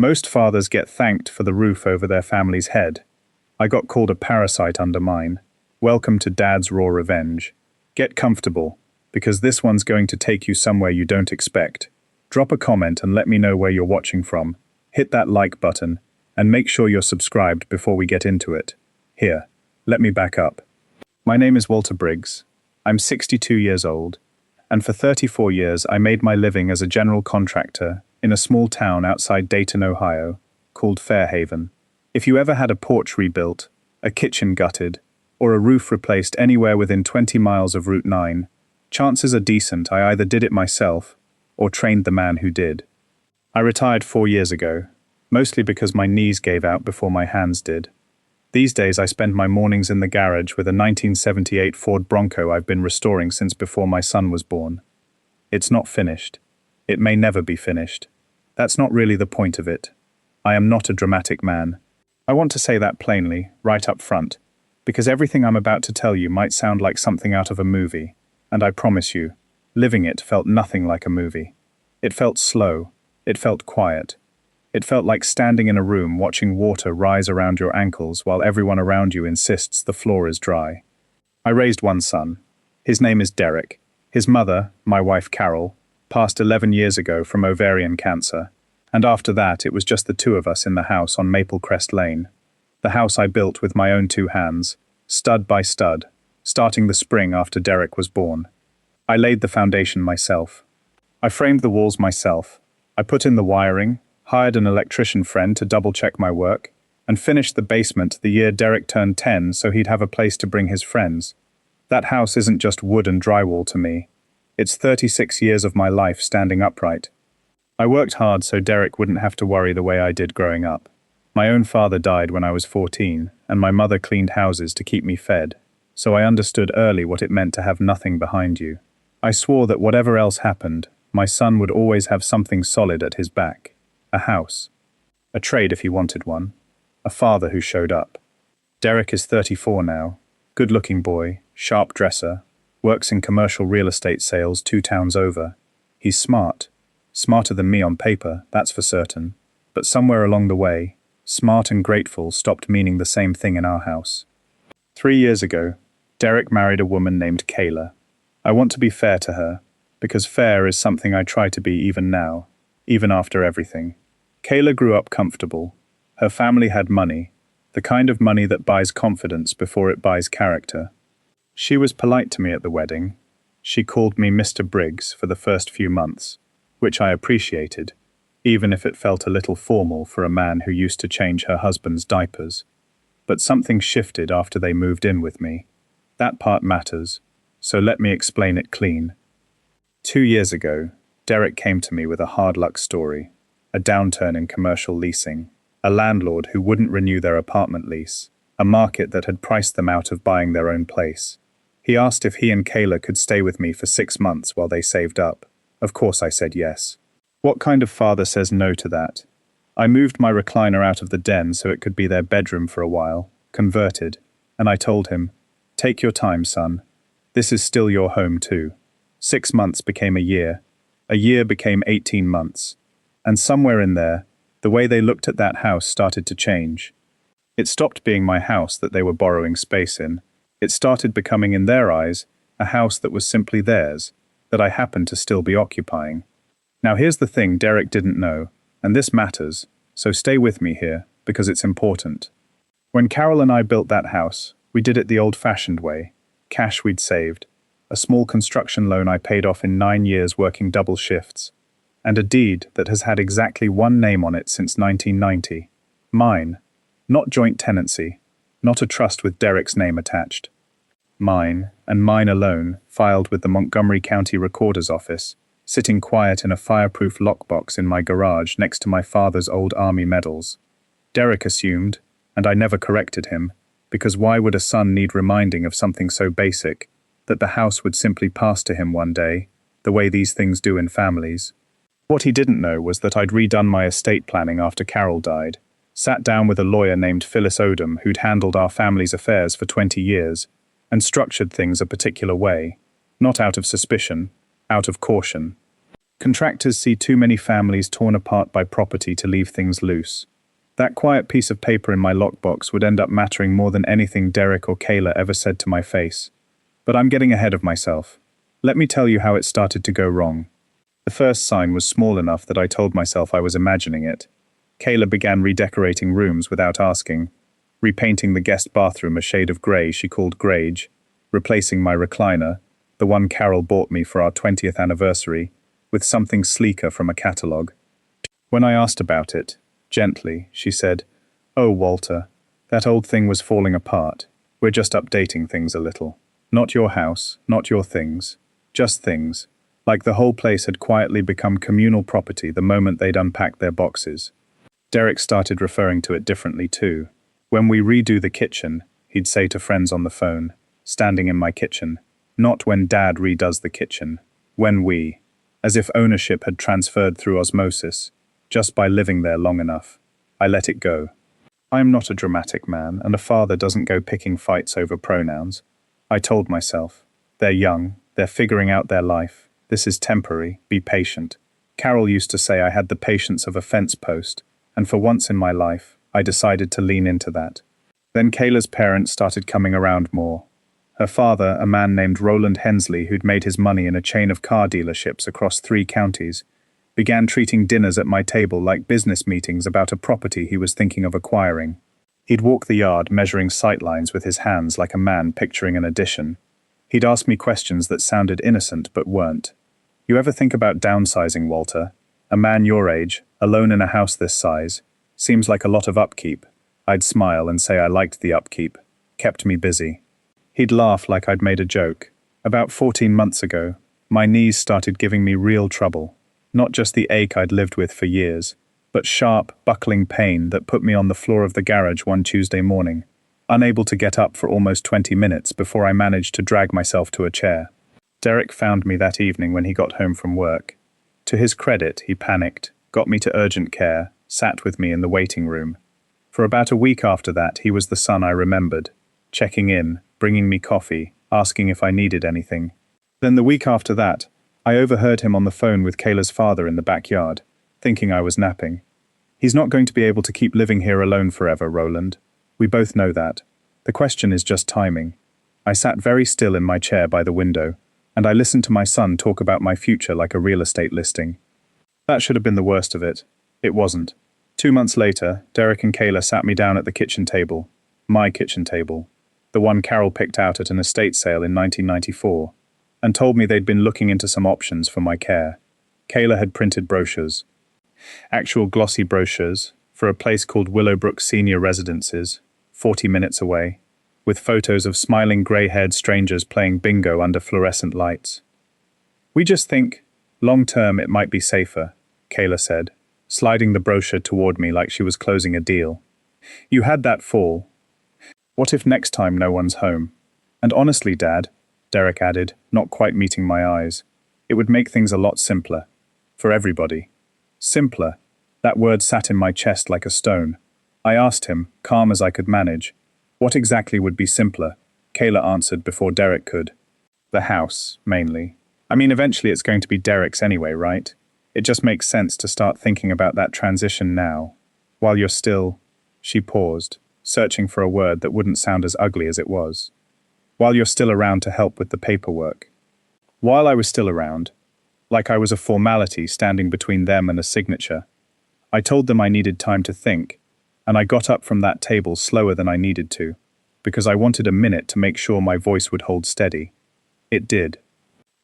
Most fathers get thanked for the roof over their family's head. I got called a parasite under mine. Welcome to Dad's raw revenge. Get comfortable, because this one's going to take you somewhere you don't expect. Drop a comment and let me know where you're watching from. Hit that like button, and make sure you're subscribed before we get into it. Here, let me back up. My name is Walter Briggs. I'm 62 years old, and for 34 years I made my living as a general contractor in a small town outside Dayton, Ohio, called Fairhaven. If you ever had a porch rebuilt, a kitchen gutted, or a roof replaced anywhere within 20 miles of Route 9, chances are decent I either did it myself or trained the man who did. I retired 4 years ago, mostly because my knees gave out before my hands did. These days I spend my mornings in the garage with a 1978 Ford Bronco I've been restoring since before my son was born. It's not finished. It may never be finished. That's not really the point of it. I am not a dramatic man. I want to say that plainly, right up front, because everything I'm about to tell you might sound like something out of a movie, and I promise you, living it felt nothing like a movie. It felt slow. It felt quiet. It felt like standing in a room watching water rise around your ankles while everyone around you insists the floor is dry. I raised one son. His name is Derek. His mother, my wife Carol, passed 11 years ago from ovarian cancer, and after that it was just the two of us in the house on Maple Crest Lane. The house I built with my own two hands, stud by stud, starting the spring after Derek was born. I laid the foundation myself. I framed the walls myself. I put in the wiring, hired an electrician friend to double-check my work, and finished the basement the year Derek turned 10 so he'd have a place to bring his friends. That house isn't just wood and drywall to me. It's 36 years of my life standing upright. I worked hard so Derek wouldn't have to worry the way I did growing up. My own father died when I was 14, and my mother cleaned houses to keep me fed, so I understood early what it meant to have nothing behind you. I swore that whatever else happened, my son would always have something solid at his back. A house. A trade if he wanted one. A father who showed up. Derek is 34 now. Good-looking boy, sharp dresser, works in commercial real estate sales 2 towns over. He's smart. Smarter than me on paper, that's for certain. But somewhere along the way, smart and grateful stopped meaning the same thing in our house. 3 years ago, Derek married a woman named Kayla. I want to be fair to her, because fair is something I try to be even now, even after everything. Kayla grew up comfortable. Her family had money, the kind of money that buys confidence before it buys character. She was polite to me at the wedding. She called me Mr. Briggs for the first few months, which I appreciated, even if it felt a little formal for a man who used to change her husband's diapers. But something shifted after they moved in with me. That part matters, so let me explain it clean. 2 years ago, Derek came to me with a hard luck story, a downturn in commercial leasing, a landlord who wouldn't renew their apartment lease, a market that had priced them out of buying their own place. He asked if he and Kayla could stay with me for 6 months while they saved up. Of course I said yes. What kind of father says no to that? I moved my recliner out of the den so it could be their bedroom for a while, converted, and I told him, "Take your time, son. This is still your home too." 6 months became a year became 18 months, and somewhere in there, the way they looked at that house started to change. It stopped being my house that they were borrowing space in. It started becoming, in their eyes, a house that was simply theirs, that I happened to still be occupying. Now here's the thing Derek didn't know, and this matters, so stay with me here, because it's important. When Carol and I built that house, we did it the old-fashioned way, cash we'd saved, a small construction loan I paid off in 9 years working double shifts, and a deed that has had exactly one name on it since 1990. Mine. Not joint tenancy. Not a trust with Derek's name attached. Mine, and mine alone, filed with the Montgomery County Recorder's Office, sitting quiet in a fireproof lockbox in my garage next to my father's old Army medals. Derek assumed, and I never corrected him, because why would a son need reminding of something so basic, that the house would simply pass to him one day, the way these things do in families. What he didn't know was that I'd redone my estate planning after Carol died, sat down with a lawyer named Phyllis Odom who'd handled our family's affairs for 20 years, and structured things a particular way, not out of suspicion, out of caution. Contractors see too many families torn apart by property to leave things loose. That quiet piece of paper in my lockbox would end up mattering more than anything Derek or Kayla ever said to my face. But I'm getting ahead of myself. Let me tell you how it started to go wrong. The first sign was small enough that I told myself I was imagining it. Kayla began redecorating rooms without asking, repainting the guest bathroom a shade of grey she called Grage, replacing my recliner, the one Carol bought me for our 20th anniversary, with something sleeker from a catalogue. When I asked about it, gently, she said, "Oh, Walter, that old thing was falling apart. We're just updating things a little. Not your house, not your things. Just things. Like the whole place had quietly become communal property the moment they'd unpacked their boxes." Derek started referring to it differently too. When we redo the kitchen, he'd say to friends on the phone, standing in my kitchen, not when Dad redoes the kitchen, when we, as if ownership had transferred through osmosis, just by living there long enough. I let it go. I am not a dramatic man, and a father doesn't go picking fights over pronouns. I told myself, they're young, they're figuring out their life, this is temporary, be patient. Carol used to say I had the patience of a fence post, and for once in my life, I decided to lean into that. Then Kayla's parents started coming around more. Her father, a man named Roland Hensley who'd made his money in a chain of car dealerships across 3 counties, began treating dinners at my table like business meetings about a property he was thinking of acquiring. He'd walk the yard measuring sightlines with his hands like a man picturing an addition. He'd ask me questions that sounded innocent but weren't. "You ever think about downsizing, Walter? A man your age, alone in a house this size, seems like a lot of upkeep." I'd smile and say I liked the upkeep. Kept me busy. He'd laugh like I'd made a joke. About 14 months ago, my knees started giving me real trouble. Not just the ache I'd lived with for years, but sharp, buckling pain that put me on the floor of the garage one Tuesday morning, unable to get up for almost 20 minutes before I managed to drag myself to a chair. Derek found me that evening when he got home from work. To his credit, he panicked, got me to urgent care, sat with me in the waiting room. For about a week after that, he was the son I remembered, checking in, bringing me coffee, asking if I needed anything. Then the week after that, I overheard him on the phone with Kayla's father in the backyard, thinking I was napping. "He's not going to be able to keep living here alone forever, Roland. We both know that. The question is just timing." I sat very still in my chair by the window, and I listened to my son talk about my future like a real estate listing. That should have been the worst of it. It wasn't. 2 months later, Derek and Kayla sat me down at the kitchen table. My kitchen table. The one Carol picked out at an estate sale in 1994, and told me they'd been looking into some options for my care. Kayla had printed brochures. Actual glossy brochures for a place called Willowbrook Senior Residences, 40 minutes away, with photos of smiling grey-haired strangers playing bingo under fluorescent lights. "We just think, long-term it might be safer," Kayla said, sliding the brochure toward me like she was closing a deal. "You had that fall. What if next time no one's home? And honestly, Dad," Derek added, not quite meeting my eyes, "it would make things a lot simpler. For everybody." Simpler. That word sat in my chest like a stone. I asked him, calm as I could manage, what exactly would be simpler? Kayla answered before Derek could. "The house, mainly. I mean, eventually it's going to be Derek's anyway, right? It just makes sense to start thinking about that transition now. While you're still..." She paused, searching for a word that wouldn't sound as ugly as it was. "While you're still around to help with the paperwork." While I was still around, like I was a formality standing between them and a signature, I told them I needed time to think, and I got up from that table slower than I needed to, because I wanted a minute to make sure my voice would hold steady. It did.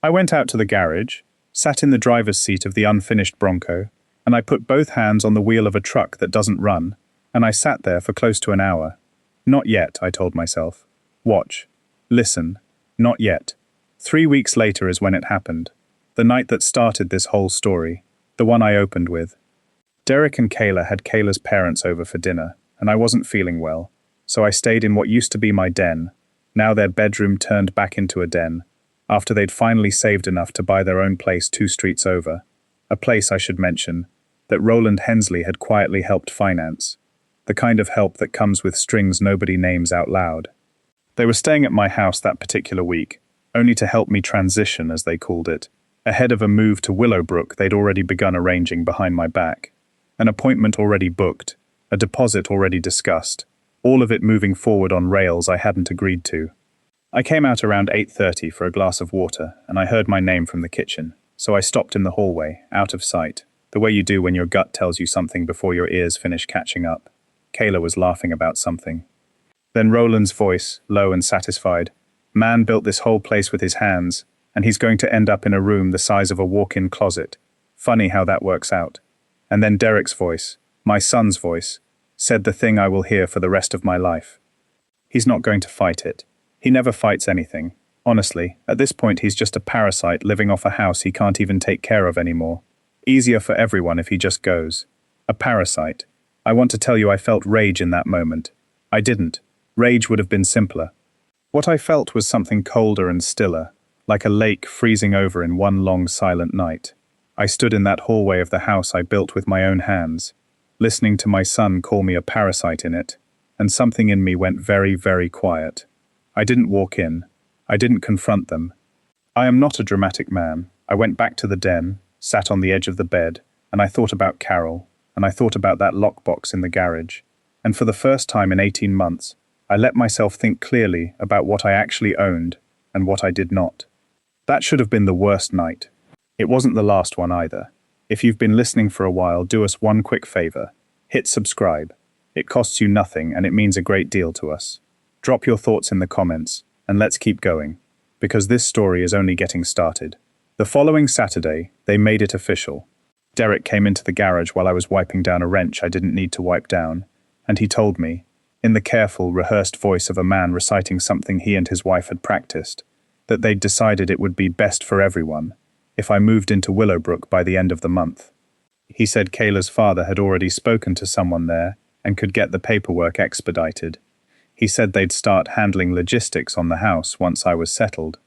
I went out to the garage, sat in the driver's seat of the unfinished Bronco, and I put both hands on the wheel of a truck that doesn't run, and I sat there for close to an hour. Not yet, I told myself. Watch. Listen. Not yet. 3 weeks later is when it happened. The night that started this whole story. The one I opened with. Derek and Kayla had Kayla's parents over for dinner, and I wasn't feeling well, so I stayed in what used to be my den, now their bedroom turned back into a den, after they'd finally saved enough to buy their own place 2 streets over. A place, I should mention, that Roland Hensley had quietly helped finance. The kind of help that comes with strings nobody names out loud. They were staying at my house that particular week, only to help me transition, as they called it. Ahead of a move to Willowbrook they'd already begun arranging behind my back. An appointment already booked, a deposit already discussed, all of it moving forward on rails I hadn't agreed to. I came out around 8:30 for a glass of water, and I heard my name from the kitchen, so I stopped in the hallway, out of sight, the way you do when your gut tells you something before your ears finish catching up. Kayla was laughing about something. Then Roland's voice, low and satisfied. Man built this whole place with his hands, and he's going to end up in a room the size of a walk-in closet. Funny how that works out. And then Derek's voice, my son's voice, said the thing I will hear for the rest of my life. He's not going to fight it. He never fights anything. Honestly, at this point he's just a parasite living off a house he can't even take care of anymore. Easier for everyone if he just goes. A parasite. I want to tell you I felt rage in that moment. I didn't. Rage would have been simpler. What I felt was something colder and stiller, like a lake freezing over in one long silent night. I stood in that hallway of the house I built with my own hands, listening to my son call me a parasite in it, and something in me went very, very quiet. I didn't walk in. I didn't confront them. I am not a dramatic man. I went back to the den, sat on the edge of the bed, and I thought about Carol, and I thought about that lockbox in the garage. And for the first time in 18 months, I let myself think clearly about what I actually owned and what I did not. That should have been the worst night. It wasn't the last one either. If you've been listening for a while, do us one quick favor. Hit subscribe. It costs you nothing and it means a great deal to us. Drop your thoughts in the comments, and let's keep going, because this story is only getting started. The following Saturday, they made it official. Derek came into the garage while I was wiping down a wrench I didn't need to wipe down, and he told me, in the careful, rehearsed voice of a man reciting something he and his wife had practiced, that they'd decided it would be best for everyone if I moved into Willowbrook by the end of the month. He said Kayla's father had already spoken to someone there and could get the paperwork expedited. He said they'd start handling logistics on the house once I was settled.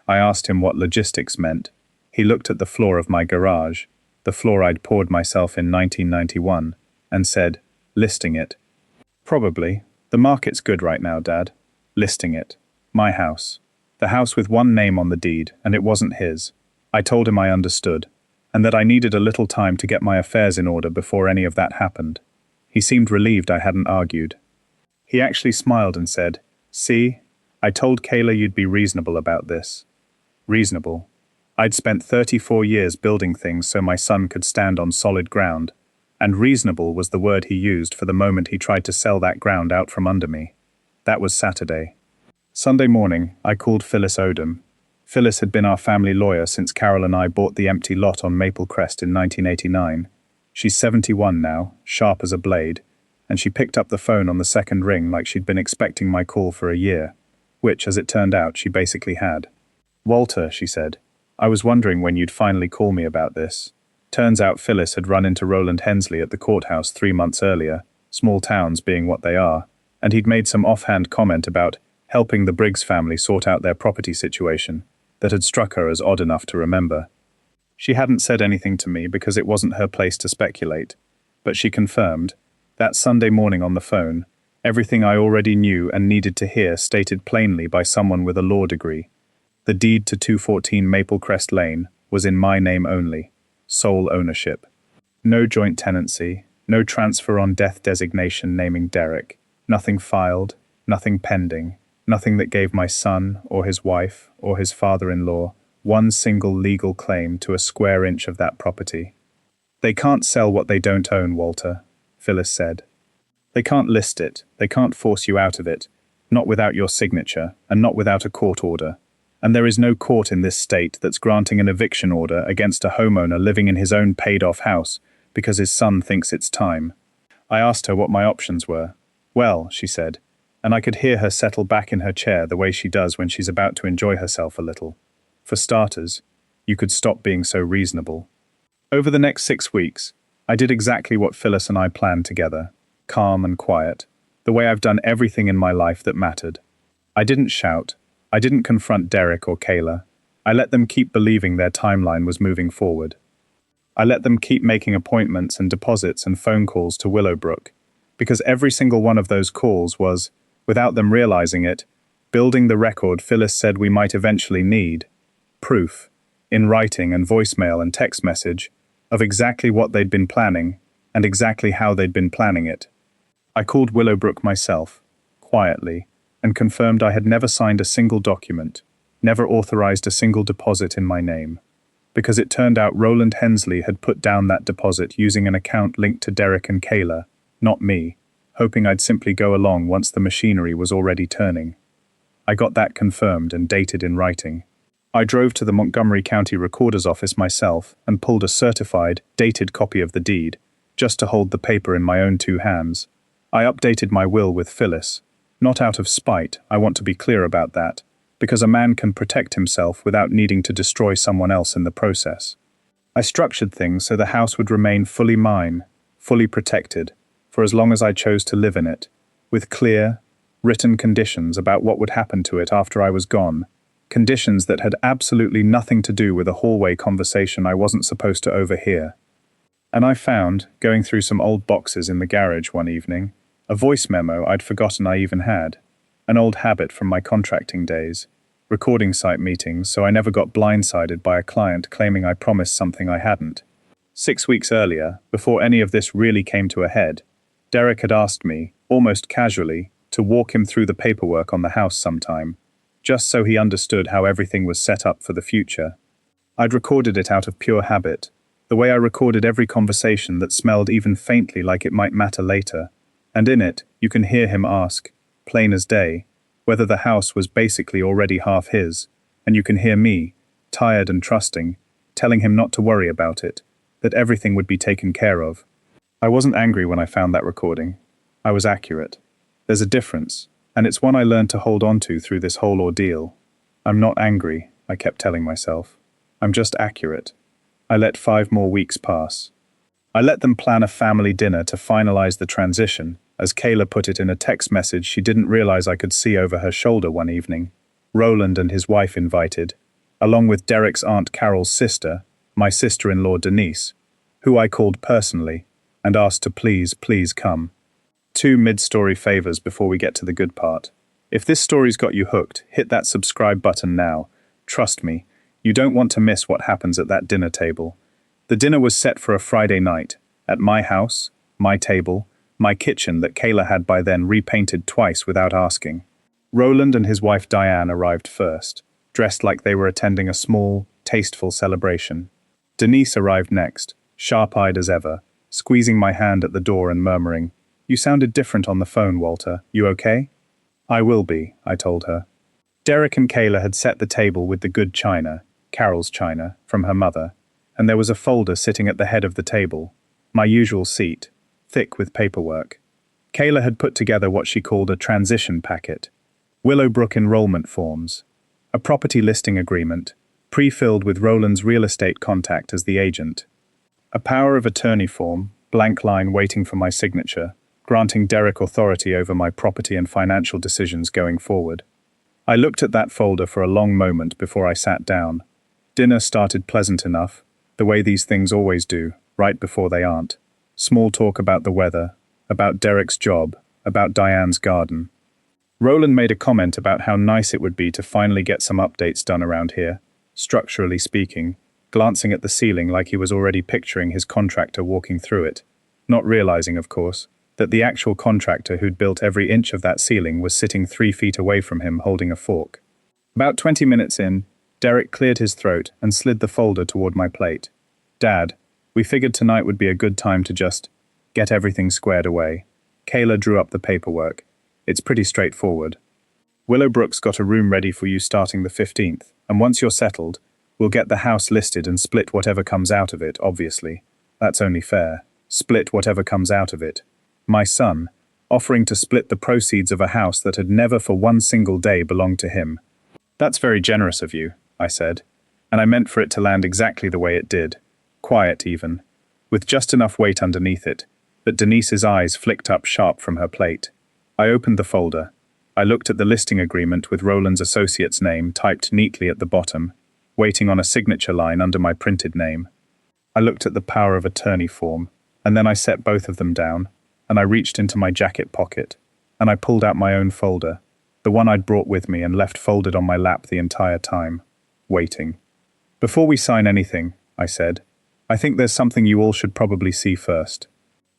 I asked him what logistics meant. He looked at the floor of my garage, the floor I'd poured myself in 1991, and said, listing it. Probably. The market's good right now, Dad. Listing it. My house. The house with one name on the deed, and it wasn't his. I told him I understood, and that I needed a little time to get my affairs in order before any of that happened. He seemed relieved I hadn't argued. He actually smiled and said, "See, I told Kayla you'd be reasonable about this." Reasonable. I'd spent 34 years building things so my son could stand on solid ground, and reasonable was the word he used for the moment he tried to sell that ground out from under me. That was Saturday. Sunday morning, I called Phyllis Odom. Phyllis had been our family lawyer since Carol and I bought the empty lot on Maple Crest in 1989. She's 71 now, sharp as a blade, and she picked up the phone on the second ring like she'd been expecting my call for a year, which, as it turned out, she basically had. "Walter," she said, "I was wondering when you'd finally call me about this." Turns out Phyllis had run into Roland Hensley at the courthouse 3 months earlier, small towns being what they are, and he'd made some offhand comment about helping the Briggs family sort out their property situation that had struck her as odd enough to remember. She hadn't said anything to me because it wasn't her place to speculate, but she confirmed, that Sunday morning on the phone, everything I already knew and needed to hear stated plainly by someone with a law degree. The deed to 214 Maple Crest Lane was in my name only, sole ownership. No joint tenancy, no transfer on death designation naming Derek, nothing filed, nothing pending, nothing that gave my son or his wife or his father-in-law one single legal claim to a square inch of that property. "They can't sell what they don't own, Walter," Phyllis said. "They can't list it, they can't force you out of it, not without your signature, and not without a court order. And there is no court in this state that's granting an eviction order against a homeowner living in his own paid-off house because his son thinks it's time." I asked her what my options were. "Well," she said, and I could hear her settle back in her chair the way she does when she's about to enjoy herself a little. "For starters, you could stop being so reasonable." Over the next 6 weeks, I did exactly what Phyllis and I planned together, calm and quiet, the way I've done everything in my life that mattered. I didn't shout. I didn't confront Derek or Kayla. I let them keep believing their timeline was moving forward. I let them keep making appointments and deposits and phone calls to Willowbrook, because every single one of those calls was, without them realizing it, building the record Phyllis said we might eventually need. Proof. in writing and voicemail and text message, of exactly what they'd been planning and exactly how they'd been planning it. I called Willowbrook myself, quietly, and confirmed I had never signed a single document, never authorized a single deposit in my name, because it turned out Roland Hensley had put down that deposit using an account linked to Derek and Kayla, not me, hoping I'd simply go along once the machinery was already turning. I got that confirmed and dated in writing. I drove to the Montgomery County Recorder's office myself and pulled a certified, dated copy of the deed, just to hold the paper in my own two hands. I updated my will with Phyllis. Not out of spite, I want to be clear about that, because a man can protect himself without needing to destroy someone else in the process. I structured things so the house would remain fully mine, fully protected, for as long as I chose to live in it, with clear, written conditions about what would happen to it after I was gone, conditions that had absolutely nothing to do with a hallway conversation I wasn't supposed to overhear. And I found, going through some old boxes in the garage one evening, a voice memo I'd forgotten I even had, an old habit from my contracting days, recording site meetings so I never got blindsided by a client claiming I promised something I hadn't. 6 weeks earlier, before any of this really came to a head, Derek had asked me, almost casually, to walk him through the paperwork on the house sometime, just so he understood how everything was set up for the future. I'd recorded it out of pure habit, the way I recorded every conversation that smelled even faintly like it might matter later, and in it you can hear him ask, plain as day, whether the house was basically already half his, and you can hear me, tired and trusting, telling him not to worry about it, that everything would be taken care of. I wasn't angry when I found that recording. I was accurate. There's a difference, and it's one I learned to hold on to through this whole ordeal. I'm not angry, I kept telling myself. I'm just accurate. I let 5 more weeks pass. I let them plan a family dinner to finalize the transition, as Kayla put it in a text message she didn't realize I could see over her shoulder one evening. Roland and his wife invited, along with Derek's Aunt Carol's sister, my sister-in-law Denise, who I called personally, and asked to please come. 2 mid-story favors before we get to the good part. If this story's got you hooked, hit that subscribe button now. Trust me, you don't want to miss what happens at that dinner table. The dinner was set for a Friday night, at my house, my table, my kitchen that Kayla had by then repainted twice without asking. Roland and his wife Diane arrived first, dressed like they were attending a small, tasteful celebration. Denise arrived next, sharp-eyed as ever, squeezing my hand at the door and murmuring, "You sounded different on the phone, Walter. You okay?" "I will be," I told her. Derek and Kayla had set the table with the good china, Carol's china, from her mother, and there was a folder sitting at the head of the table, my usual seat, thick with paperwork. Kayla had put together what she called a transition packet, Willowbrook enrollment forms, a property listing agreement, pre-filled with Roland's real estate contact as the agent, a power of attorney form, blank line waiting for my signature, granting Derek authority over my property and financial decisions going forward. I looked at that folder for a long moment before I sat down. Dinner started pleasant enough, the way these things always do, right before they aren't. Small talk about the weather, about Derek's job, about Diane's garden. Roland made a comment about how nice it would be to finally get some updates done around here, structurally speaking, glancing at the ceiling like he was already picturing his contractor walking through it, not realizing, of course, that the actual contractor who'd built every inch of that ceiling was sitting 3 feet away from him holding a fork. About 20 minutes in, Derek cleared his throat and slid the folder toward my plate. "Dad, we figured tonight would be a good time to just get everything squared away." Kayla drew up the paperwork. "It's pretty straightforward. Willowbrook's got a room ready for you starting the 15th, and once you're settled, we'll get the house listed and split whatever comes out of it, obviously. That's only fair. Split whatever comes out of it. My son, offering to split the proceeds of a house that had never for one single day belonged to him. That's very generous of you," I said, and I meant for it to land exactly the way it did. Quiet even, with just enough weight underneath it, that Denise's eyes flicked up sharp from her plate. I opened the folder. I looked at the listing agreement with Roland's associate's name typed neatly at the bottom, waiting on a signature line under my printed name. I looked at the power of attorney form, and then I set both of them down, and I reached into my jacket pocket, and I pulled out my own folder, the one I'd brought with me and left folded on my lap the entire time, waiting. Before we sign anything, I said, I think there's something you all should probably see first.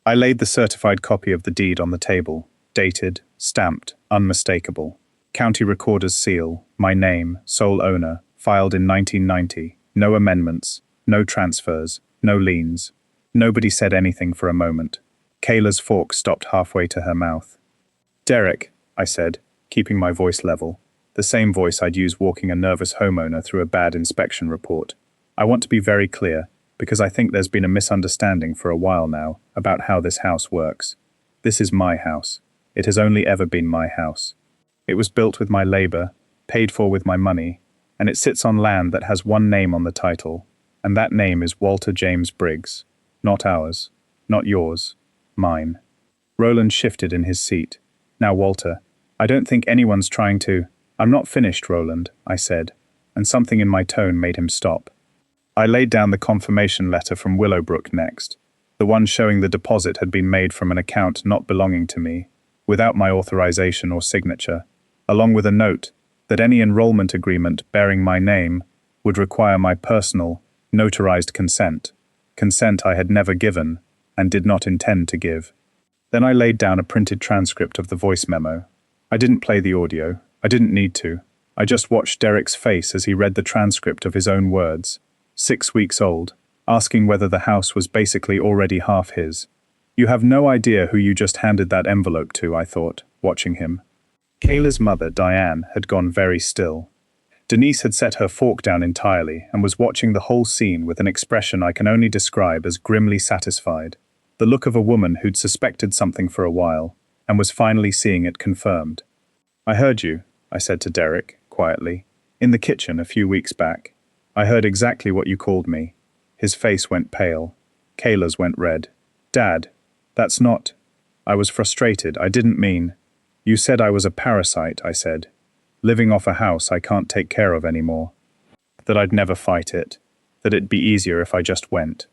I laid the certified copy of the deed on the table, dated, stamped, unmistakable. County Recorder's seal, my name, sole owner, filed in 1990, no amendments, no transfers, no liens. Nobody said anything for a moment. Kayla's fork stopped halfway to her mouth. Derek, I said, keeping my voice level, the same voice I'd use walking a nervous homeowner through a bad inspection report. I want to be very clear, because I think there's been a misunderstanding for a while now about how this house works. This is my house. It has only ever been my house. It was built with my labor, paid for with my money, and it sits on land that has one name on the title, and that name is Walter James Briggs. Not ours. Not yours. Mine. Roland shifted in his seat. Now, Walter, I don't think anyone's trying to— I'm not finished, Roland, I said, and something in my tone made him stop. I laid down the confirmation letter from Willowbrook next, the one showing the deposit had been made from an account not belonging to me, without my authorization or signature, along with a note that any enrollment agreement bearing my name would require my personal, notarized consent I had never given and did not intend to give. Then I laid down a printed transcript of the voice memo. I didn't play the audio. I didn't need to. I just watched Derek's face as he read the transcript of his own words, 6 weeks old, asking whether the house was basically already half his. You have no idea who you just handed that envelope to, I thought, watching him. Kayla's mother, Diane, had gone very still. Denise had set her fork down entirely and was watching the whole scene with an expression I can only describe as grimly satisfied, the look of a woman who'd suspected something for a while and was finally seeing it confirmed. I heard you, I said to Derek, quietly, in the kitchen a few weeks back. I heard exactly what you called me. His face went pale. Kayla's went red. Dad, that's not— I was frustrated. I didn't mean— You said I was a parasite, I said. Living off a house I can't take care of anymore. That I'd never fight it. That it'd be easier if I just went.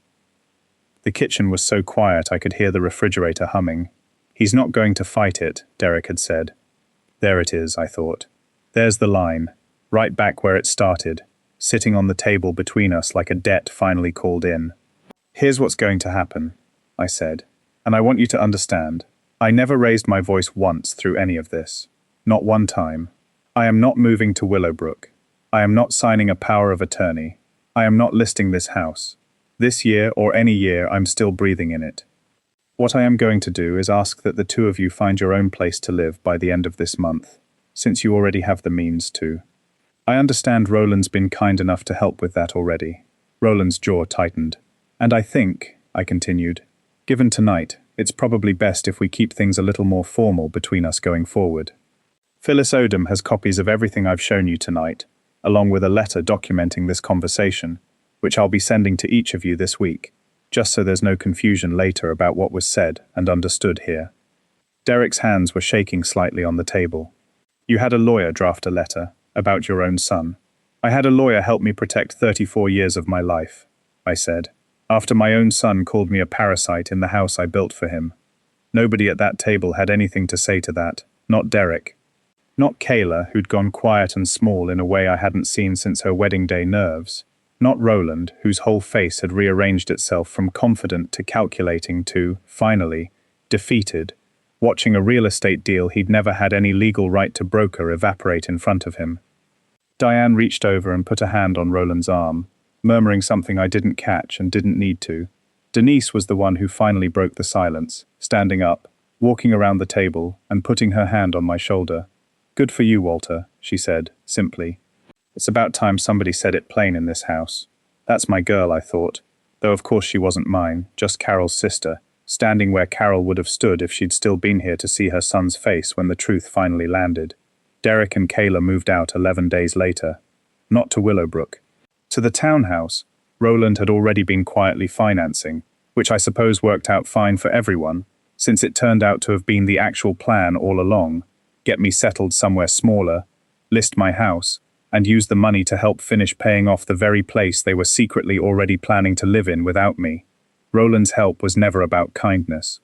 The kitchen was so quiet I could hear the refrigerator humming. He's not going to fight it, Derek had said. There it is, I thought. There's the line, right back where it started, sitting on the table between us like a debt finally called in. Here's what's going to happen, I said, and I want you to understand. I never raised my voice once through any of this. Not one time. I am not moving to Willowbrook. I am not signing a power of attorney. I am not listing this house. This year or any year I'm still breathing in it. What I am going to do is ask that the two of you find your own place to live by the end of this month, since you already have the means to. I understand Roland's been kind enough to help with that already. Roland's jaw tightened. And I think, I continued, given tonight, it's probably best if we keep things a little more formal between us going forward. Phyllis Odom has copies of everything I've shown you tonight, along with a letter documenting this conversation, which I'll be sending to each of you this week, just so there's no confusion later about what was said and understood here. Derek's hands were shaking slightly on the table. You had a lawyer draft a letter about your own son. I had a lawyer help me protect 34 years of my life, I said, after my own son called me a parasite in the house I built for him. Nobody at that table had anything to say to that, not Derek. Not Kayla, who'd gone quiet and small in a way I hadn't seen since her wedding day nerves. Not Roland, whose whole face had rearranged itself from confident to calculating to, finally, defeated, watching a real estate deal he'd never had any legal right to broker evaporate in front of him. Diane reached over and put a hand on Roland's arm, murmuring something I didn't catch and didn't need to. Denise was the one who finally broke the silence, standing up, walking around the table, and putting her hand on my shoulder. Good for you, Walter, she said, simply. It's about time somebody said it plain in this house. That's my girl, I thought, though of course she wasn't mine, just Carol's sister, standing where Carol would have stood if she'd still been here to see her son's face when the truth finally landed. Derek and Kayla moved out 11 days later. Not to Willowbrook. To the townhouse Roland had already been quietly financing, which I suppose worked out fine for everyone, since it turned out to have been the actual plan all along. Get me settled somewhere smaller, list my house, and use the money to help finish paying off the very place they were secretly already planning to live in without me. Roland's help was never about kindness.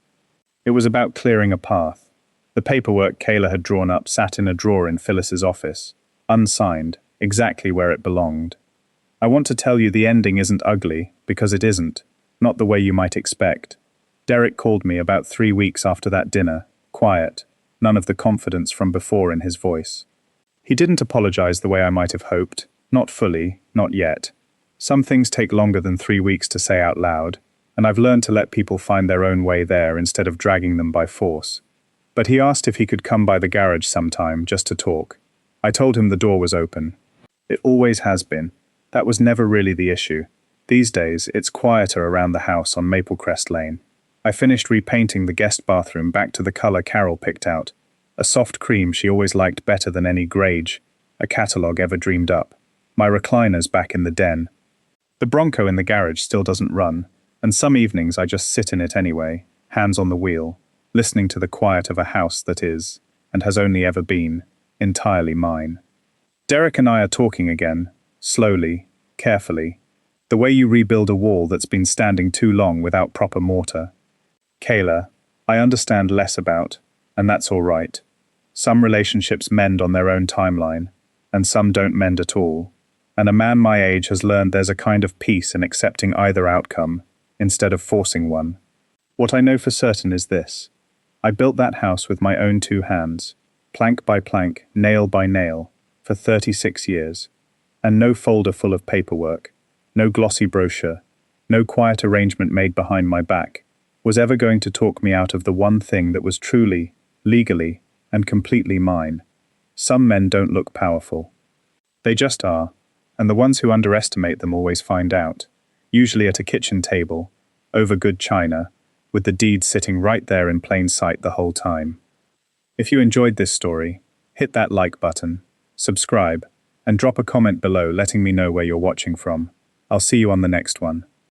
It was about clearing a path. The paperwork Kayla had drawn up sat in a drawer in Phyllis's office, unsigned, exactly where it belonged. I want to tell you the ending isn't ugly, because it isn't. Not the way you might expect. Derek called me about 3 weeks after that dinner, quiet, none of the confidence from before in his voice. He didn't apologize the way I might have hoped, not fully, not yet. Some things take longer than 3 weeks to say out loud, and I've learned to let people find their own way there instead of dragging them by force. But he asked if he could come by the garage sometime just to talk. I told him the door was open. It always has been. That was never really the issue. These days, it's quieter around the house on Maplecrest Lane. I finished repainting the guest bathroom back to the color Carol picked out, a soft cream she always liked better than any grage a catalogue ever dreamed up. My recliner's back in the den. The Bronco in the garage still doesn't run, and some evenings I just sit in it anyway, hands on the wheel, listening to the quiet of a house that is, and has only ever been, entirely mine. Derek and I are talking again, slowly, carefully, the way you rebuild a wall that's been standing too long without proper mortar. Kayla, I understand less about, and that's all right. Some relationships mend on their own timeline, and some don't mend at all. And a man my age has learned there's a kind of peace in accepting either outcome, instead of forcing one. What I know for certain is this. I built that house with my own 2 hands, plank by plank, nail by nail, for 36 years. And no folder full of paperwork, no glossy brochure, no quiet arrangement made behind my back, was ever going to talk me out of the one thing that was truly, legally, and completely mine. Some men don't look powerful. They just are, and the ones who underestimate them always find out, usually at a kitchen table, over good china, with the deed sitting right there in plain sight the whole time. If you enjoyed this story, hit that like button, subscribe, and drop a comment below letting me know where you're watching from. I'll see you on the next one.